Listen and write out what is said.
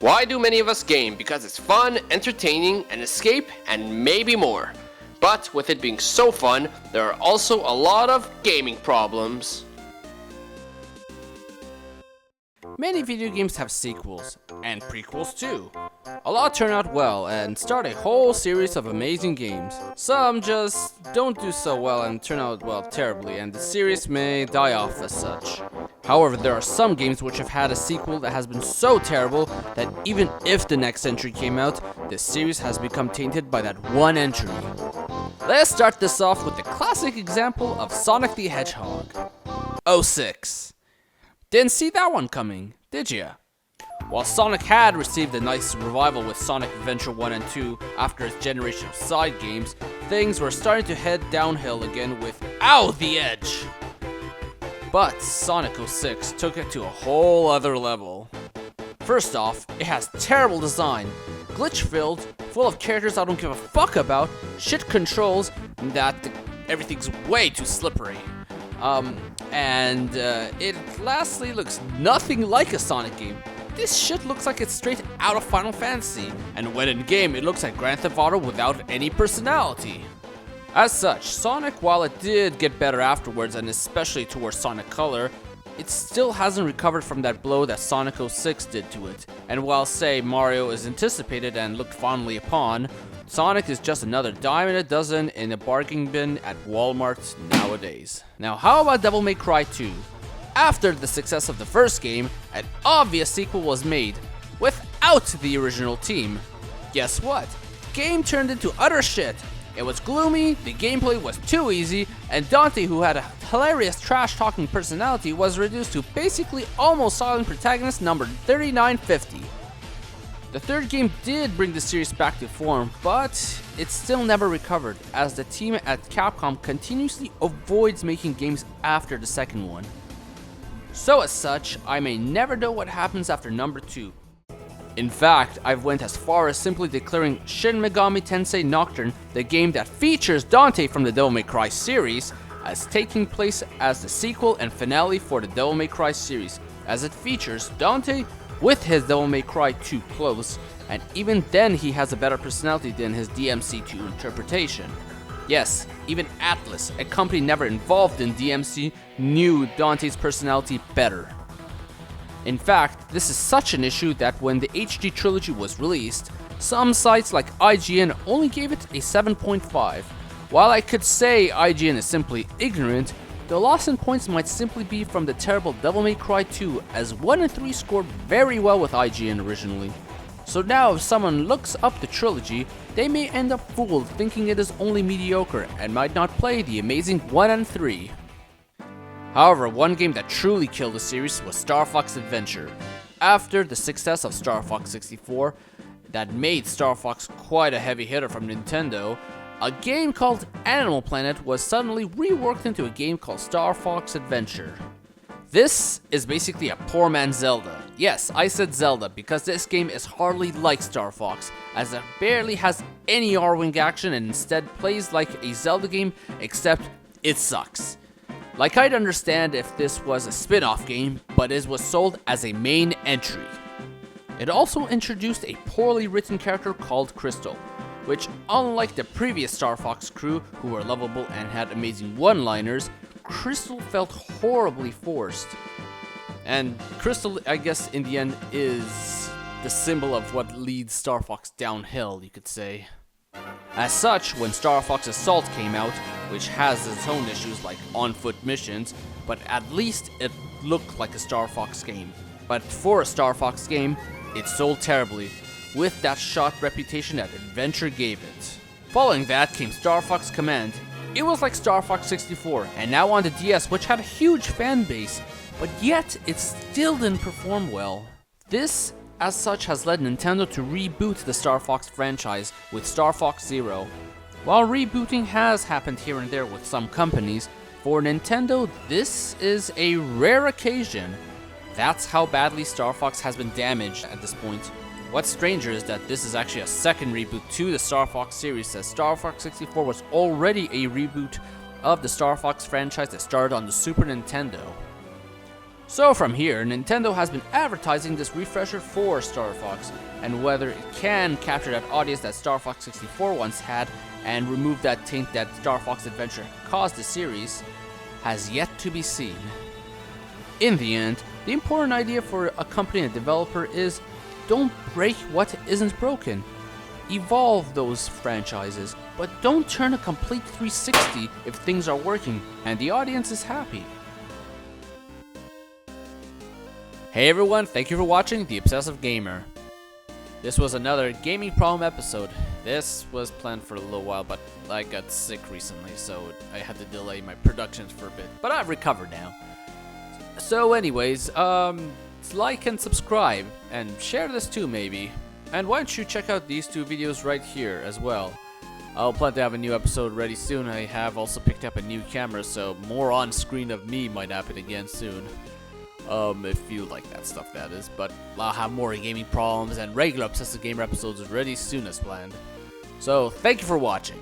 Why do many of us game? Because it's fun, entertaining, an escape, and maybe more. But with it being so fun, there are also a lot of gaming problems. Many video games have sequels, and prequels too. A lot turn out well and start a whole series of amazing games. Some just don't do so well and turn out well terribly, and the series may die off as such. However, there are some games which have had a sequel that has been so terrible that even if the next entry came out, the series has become tainted by that one entry. Let's start this off with the classic example of Sonic the Hedgehog. 06. Didn't see that one coming, did ya? While Sonic had received a nice revival with Sonic Adventure 1 and 2 after its generation of side games, things were starting to head downhill again with Ow the Edge! But Sonic 06 took it to a whole other level. First off, it has terrible design, glitch-filled, full of characters I don't give a fuck about, shit controls, that everything's way too slippery. It lastly looks nothing like a Sonic game. This shit looks like it's straight out of Final Fantasy, and when in game it looks like Grand Theft Auto without any personality. As such, Sonic, while it did get better afterwards, and especially towards Sonic Color, it still hasn't recovered from that blow that Sonic 06 did to it. And while, say, Mario is anticipated and looked fondly upon, Sonic is just another dime in a dozen in a bargain bin at Walmart nowadays. Now, how about Devil May Cry 2? After the success of the first game, an obvious sequel was made, without the original team. Guess what? The game turned into utter shit. It was gloomy, the gameplay was too easy, and Dante, who had a hilarious trash-talking personality, was reduced to basically almost silent protagonist number 3950. The third game did bring the series back to form, but it still never recovered, as the team at Capcom continuously avoids making games after the second one. So as such, I may never know what happens after number 2. In fact, I've went as far as simply declaring Shin Megami Tensei Nocturne, the game that features Dante from the Devil May Cry series, as taking place as the sequel and finale for the Devil May Cry series, as it features Dante with his Devil May Cry 2 clothes, and even then he has a better personality than his DMC2 interpretation. Yes, even Atlas, a company never involved in DMC, knew Dante's personality better. In fact, this is such an issue that when the HD trilogy was released, some sites like IGN only gave it a 7.5. While I could say IGN is simply ignorant, the loss in points might simply be from the terrible Devil May Cry 2, as 1 and 3 scored very well with IGN originally. So now if someone looks up the trilogy, they may end up fooled thinking it is only mediocre and might not play the amazing 1 and 3. However, one game that truly killed the series was Starfox Adventure. After the success of Star Fox 64, that made Star Fox quite a heavy hitter from Nintendo, a game called Animal Planet was suddenly reworked into a game called Starfox Adventure. This is basically a poor man's Zelda. Yes, I said Zelda because this game is hardly like Star Fox, as it barely has any R-Wing action and instead plays like a Zelda game, except it sucks. Like, I'd understand if this was a spin-off game, but it was sold as a main entry. It also introduced a poorly written character called Crystal, which, unlike the previous Star Fox crew, who were lovable and had amazing one-liners, Crystal felt horribly forced. And Crystal, I guess, in the end, is the symbol of what leads Star Fox downhill, you could say. As such, when Star Fox Assault came out, which has its own issues like on-foot missions, but at least it looked like a Star Fox game. But for a Star Fox game, it sold terribly, with that shot reputation that Adventure gave it. Following that came Starfox Command. It was like Star Fox 64, and now on the DS, which had a huge fan base, but yet it still didn't perform well. This, as such, has led Nintendo to reboot the Star Fox franchise with Star Fox Zero. While rebooting has happened here and there with some companies, for Nintendo this is a rare occasion. That's how badly Star Fox has been damaged at this point. What's stranger is that this is actually a second reboot to the Star Fox series, as Star Fox 64 was already a reboot of the Star Fox franchise that started on the Super Nintendo. So from here, Nintendo has been advertising this refresher for Star Fox, and whether it can capture that audience that Star Fox 64 once had and remove that taint that Starfox Adventure caused the series has yet to be seen. In the end, the important idea for a company and a developer is don't break what isn't broken. Evolve those franchises, but don't turn a complete 360 if things are working and the audience is happy. Hey everyone, thank you for watching The Obsessive Gamer. This was another gaming problem episode. This was planned for a little while, but I got sick recently, so I had to delay my productions for a bit. But I've recovered now. So anyways, like and subscribe, and share this too maybe. And why don't you check out these two videos right here as well. I'll plan to have a new episode ready soon. I have also picked up a new camera, so more on screen of me might happen again soon. If you like that stuff, that is. But I'll have more gaming problems and regular Obsessive Gamer episodes ready soon as planned. So, thank you for watching.